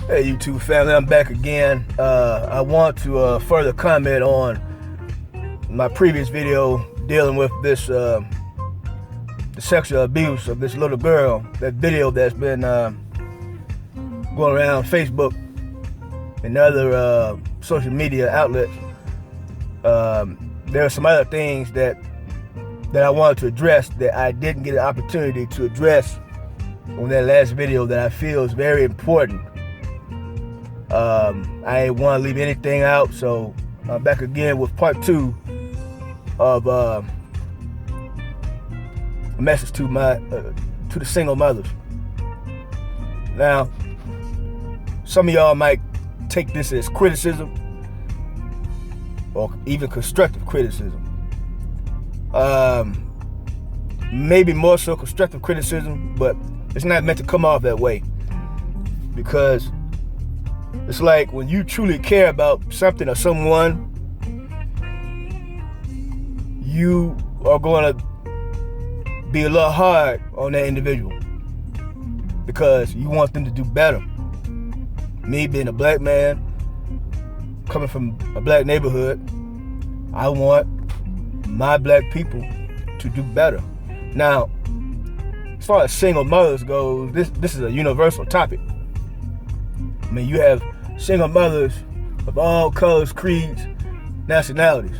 Hey YouTube family, I'm back again. I want to further comment on my previous video dealing with this the sexual abuse of this little girl. That video that's been going around Facebook and other social media outlets. There are some other things that I wanted to address that I didn't get an opportunity to address on that last video that I feel is very important. I ain't want to leave anything out, so I'm back again with part 2 of a message to the single mothers. Now, some of y'all might take this as criticism or even constructive criticism. Maybe more so constructive criticism, but it's not meant to come off that way, because it's like when you truly care about something or someone, you are going to be a little hard on that individual because you want them to do better. Me being a black man, coming from a black neighborhood, I want my black people to do better. Now, as far as single mothers goes, this is a universal topic. I mean, you have single mothers of all colors, creeds, nationalities.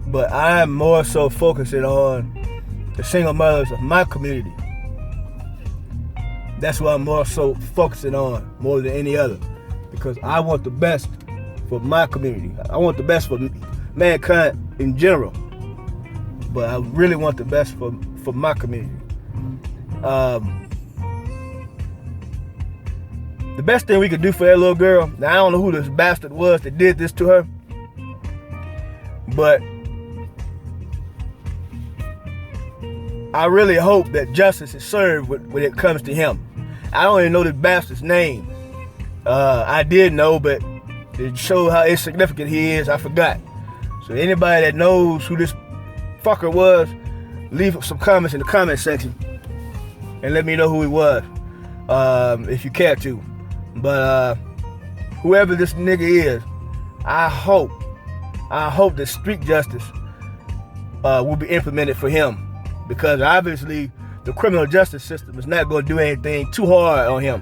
But I'm more so focusing on the single mothers of my community. That's what I'm more so focusing on more than any other, because I want the best for my community. I want the best for mankind in general, but I really want the best for my community. The best thing we could do for that little girl, now I don't know who this bastard was that did this to her, but I really hope that justice is served when it comes to him. I don't even know this bastard's name. I did know, but to show how insignificant he is, I forgot. So anybody that knows who this fucker was, leave some comments in the comment section and let me know who he was, if you care to. But whoever this nigga is, I hope that street justice will be implemented for him, because obviously the criminal justice system is not going to do anything too hard on him.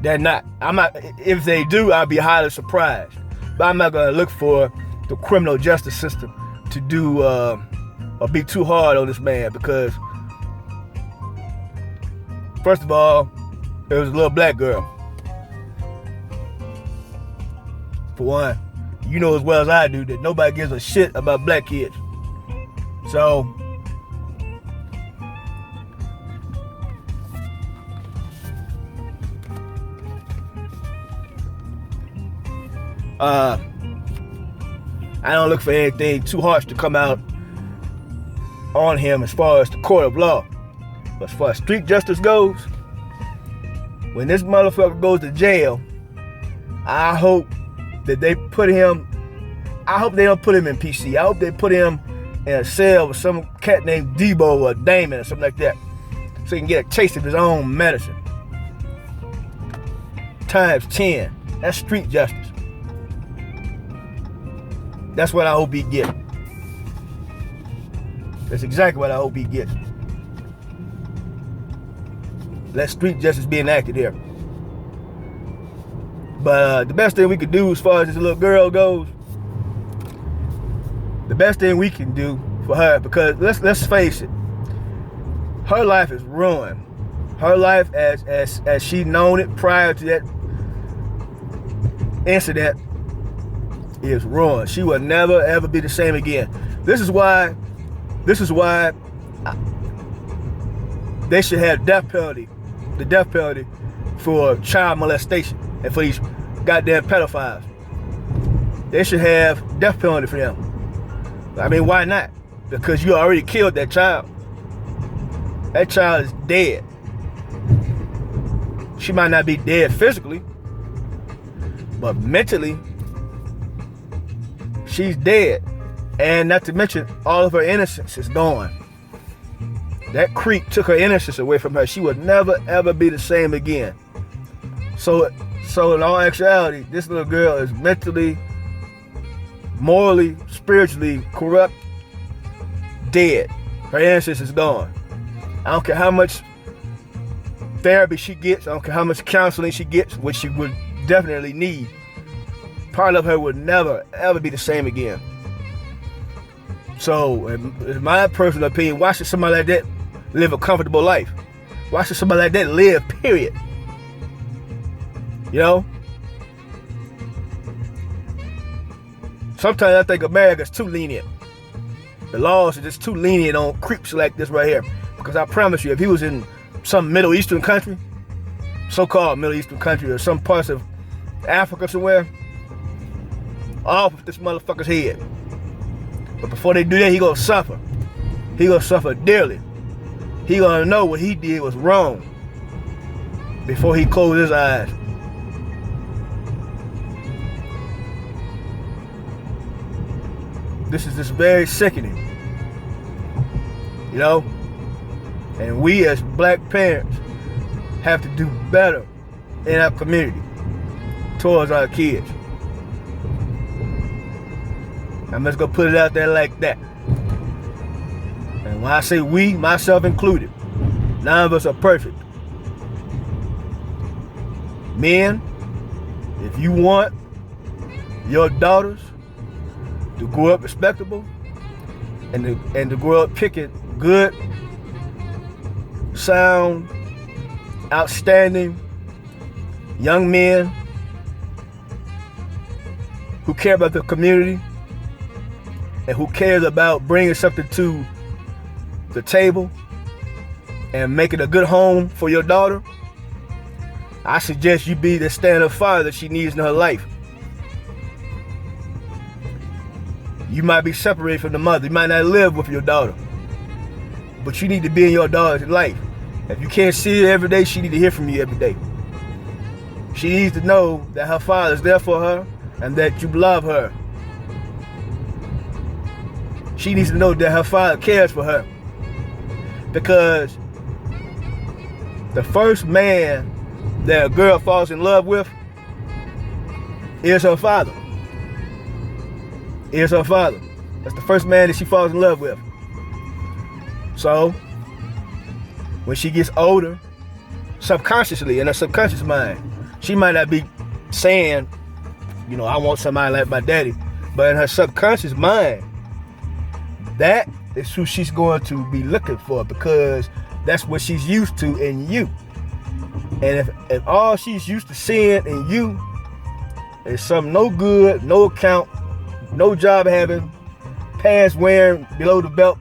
They're not. I'm not. If they do, I'll be highly surprised. But I'm not going to look for the criminal justice system to do or be too hard on this man, because first of all, it was a little black girl. For one, you know as well as I do that nobody gives a shit about black kids. So, I don't look for anything too harsh to come out on him as far as the court of law. But as far as street justice goes, when this motherfucker goes to jail, I hope that they put him, I hope they don't put him in PC. I hope they put him in a cell with some cat named Debo or Damon or something like that, so he can get a taste of his own medicine. Times 10. That's street justice. That's what I hope he gets. That's exactly what I hope he gets. Let street justice be enacted here. But the best thing we could do as far as this little girl goes, the best thing we can do for her, because let's face it, her life is ruined. Her life as she known it prior to that incident is ruined. She will never ever be the same again. This is why they should have the death penalty for child molestation and for these goddamn pedophiles. They should have death penalty for them. I mean, why not? Because you already killed that child. That child is dead. She might not be dead physically, but mentally, she's dead. And not to mention, all of her innocence is gone. That creep took her innocence away from her. She will never, ever be the same again. So in all actuality, this little girl is mentally, morally, spiritually corrupt, dead. Her innocence is gone. I don't care how much therapy she gets, I don't care how much counseling she gets, which she would definitely need. Part of her would never, ever be the same again. So, in my personal opinion, why should somebody like that live a comfortable life? Why should somebody like that live, period? You know? Sometimes I think America's too lenient. The laws are just too lenient on creeps like this right here. Because I promise you, if he was in some Middle Eastern country, so-called Middle Eastern country, or some parts of Africa somewhere, off with this motherfucker's head. But before they do that, he gonna suffer. He gonna suffer dearly. He gonna know what he did was wrong before he closed his eyes. This is just very sickening, you know? And we as black parents have to do better in our community towards our kids. I'm just gonna put it out there like that. And when I say we, myself included, none of us are perfect. Men, if you want your daughters to grow up respectable and to grow up picking good, sound, outstanding young men who care about the community and who cares about bringing something to the table and making a good home for your daughter, I suggest you be the stand-up father that she needs in her life. You might be separated from the mother. You might not live with your daughter. But you need to be in your daughter's life. If you can't see her every day, she needs to hear from you every day. She needs to know that her father is there for her and that you love her. She needs to know that her father cares for her. Because the first man that a girl falls in love with is her father. Is her father. That's the first man that she falls in love with. So, when she gets older, subconsciously, in her subconscious mind, she might not be saying, you know, I want somebody like my daddy. But in her subconscious mind, that is who she's going to be looking for, because that's what she's used to in you. And if all she's used to seeing in you is some no good, no account, no job having, pants wearing below the belt,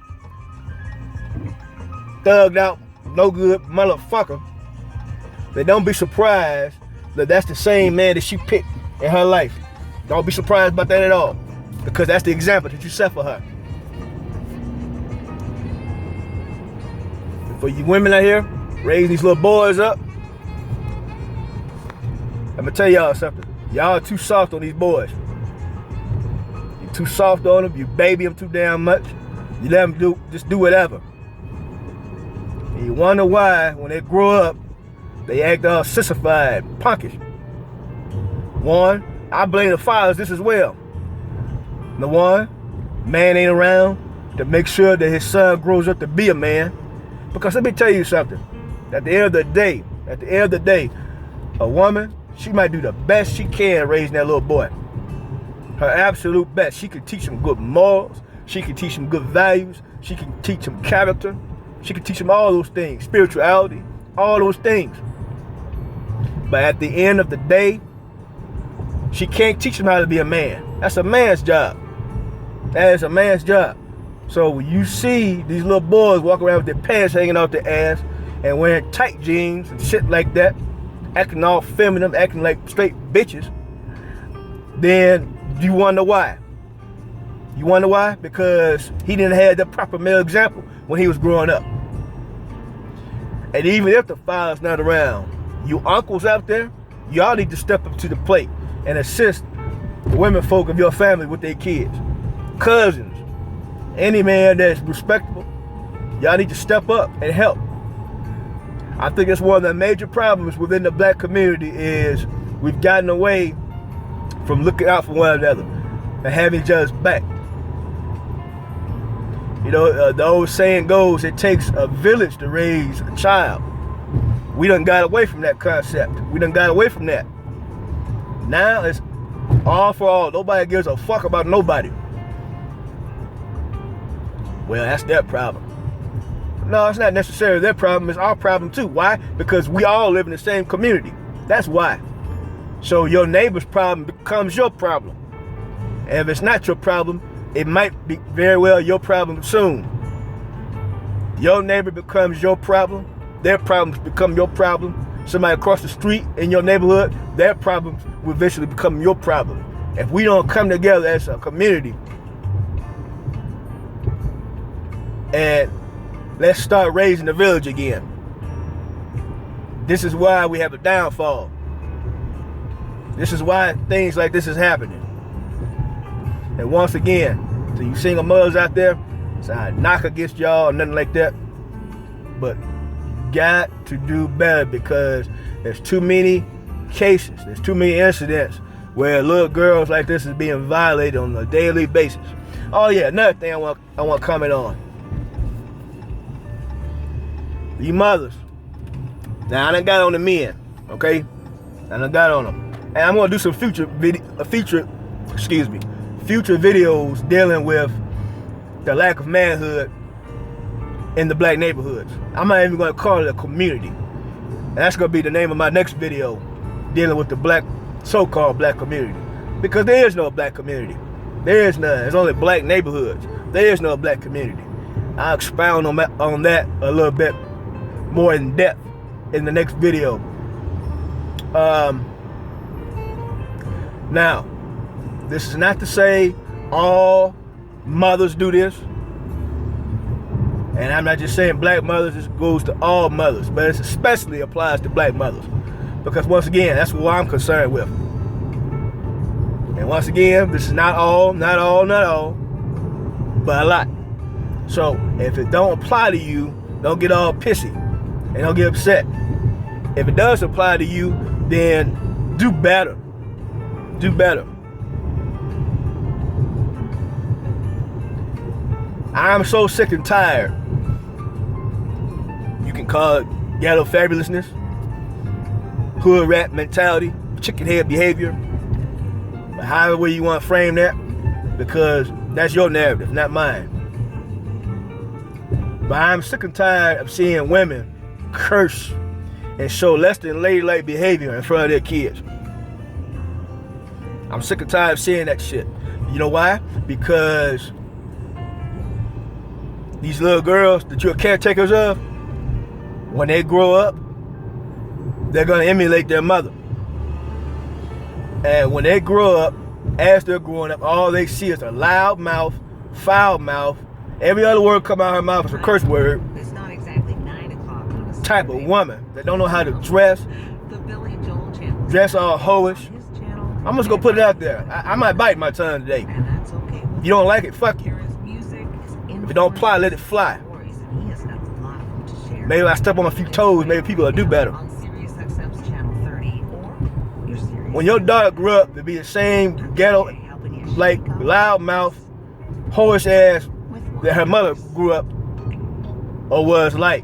thugged out, no good motherfucker, then don't be surprised that that's the same man that she picked in her life. Don't be surprised about that at all, because that's the example that you set for her. For you women out here raising these little boys up, I'm gonna tell y'all something. Y'all are too soft on these boys. You're too soft on them. You baby them too damn much. You let them just do whatever. And you wonder why, when they grow up, they act all sissified, punkish. One, I blame the fathers this as well. The one, man ain't around to make sure that his son grows up to be a man. Because let me tell you something. At the end of the day, a woman, she might do the best she can raising that little boy. Her absolute best. She can teach him good morals. She can teach him good values. She can teach him character. She can teach him all those things. Spirituality. All those things. But at the end of the day, she can't teach him how to be a man. That's a man's job. That is a man's job. So when you see these little boys walk around with their pants hanging off their ass and wearing tight jeans and shit like that, acting all feminine, acting like straight bitches, then you wonder why. You wonder why? Because he didn't have the proper male example when he was growing up. And even if the father's not around, you uncles out there, y'all need to step up to the plate and assist the women folk of your family with their kids. Cousins, any man that's respectable, y'all need to step up and help. I think it's one of the major problems within the black community is we've gotten away from looking out for one another and having each other's back. You know, the old saying goes, it takes a village to raise a child. We done got away from that concept. We done got away from that. Now it's all for all. Nobody gives a fuck about nobody. Well, that's their problem. No, it's not necessarily their problem. It's our problem too. Why? Because we all live in the same community. That's why. So your neighbor's problem becomes your problem. And if it's not your problem, it might be very well your problem soon. Your neighbor becomes your problem. Their problems become your problem. Somebody across the street in your neighborhood, their problems will eventually become your problem. If we don't come together as a community and let's start raising the village again. This is why we have a downfall. This is why things like this is happening. And once again, to you single mothers out there, it's not a knock against y'all or nothing like that, but you got to do better because there's too many cases, there's too many incidents where little girls like this is being violated on a daily basis. Oh yeah, another thing I want to comment on. You mothers. Now I done got on the men, okay? I done got on them. And I'm gonna do some future videos dealing with the lack of manhood in the black neighborhoods. I'm not even gonna call it a community. And that's gonna be the name of my next video, dealing with the so-called black community. Because there is no black community. There is none. There's only black neighborhoods. There is no black community. I'll expound on that a little bit more in depth in the next video. Now, this is not to say all mothers do this, and I'm not just saying black mothers, this goes to all mothers, but it especially applies to black mothers, because once again, that's what I'm concerned with. And once again, this is not all, but a lot. So if it don't apply to you, don't get all pissy and don't get upset. If it does apply to you, then do better. Do better. I'm so sick and tired. You can call it ghetto fabulousness, hood rat mentality, chicken head behavior, but however way you want to frame that, because that's your narrative, not mine. But I'm sick and tired of seeing women curse and show less than ladylike behavior in front of their kids. I'm sick and tired of seeing that shit. You know why? Because these little girls that you're caretakers of, when they grow up, they're gonna emulate their mother. And when they grow up, as they're growing up, all they see is a loud mouth, foul mouth. Every other word come out of her mouth is a curse word. It's not exactly 9 o'clock on a Type of woman that don't know how to dress, The Billy Joel channel. dress all hoish. I'm just gonna put it out there. I might bite my tongue today. And that's okay. If you don't like it, fuck you. If it don't apply, let it fly. Maybe I step on a few toes, maybe people will do better. When your daughter grew up to be the same ghetto, like loud mouth, hoish ass that her mother grew up or was like,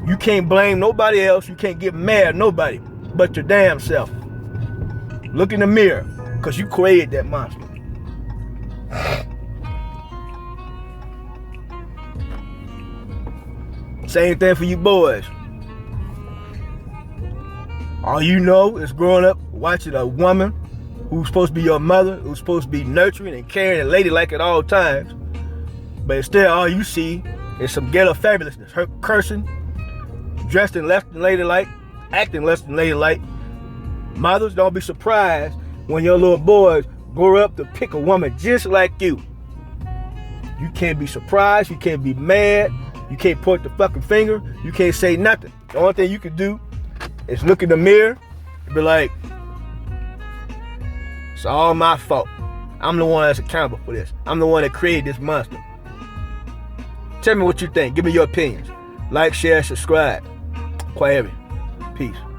you can't blame nobody else. You can't get mad at nobody but your damn self. Look in the mirror, because you created that monster. Same thing for you boys. All you know is growing up watching a woman who's supposed to be your mother, who's supposed to be nurturing and caring and ladylike at all times. But instead, all you see is some ghetto fabulousness. Her cursing, dressed in less than ladylike, acting less than ladylike. Mothers, don't be surprised when your little boys grow up to pick a woman just like you. You can't be surprised, you can't be mad, you can't point the fucking finger, you can't say nothing. The only thing you can do is look in the mirror and be like, it's all my fault. I'm the one that's accountable for this. I'm the one that created this monster. Tell me what you think. Give me your opinions. Like, share, subscribe. Quite heavy. Peace.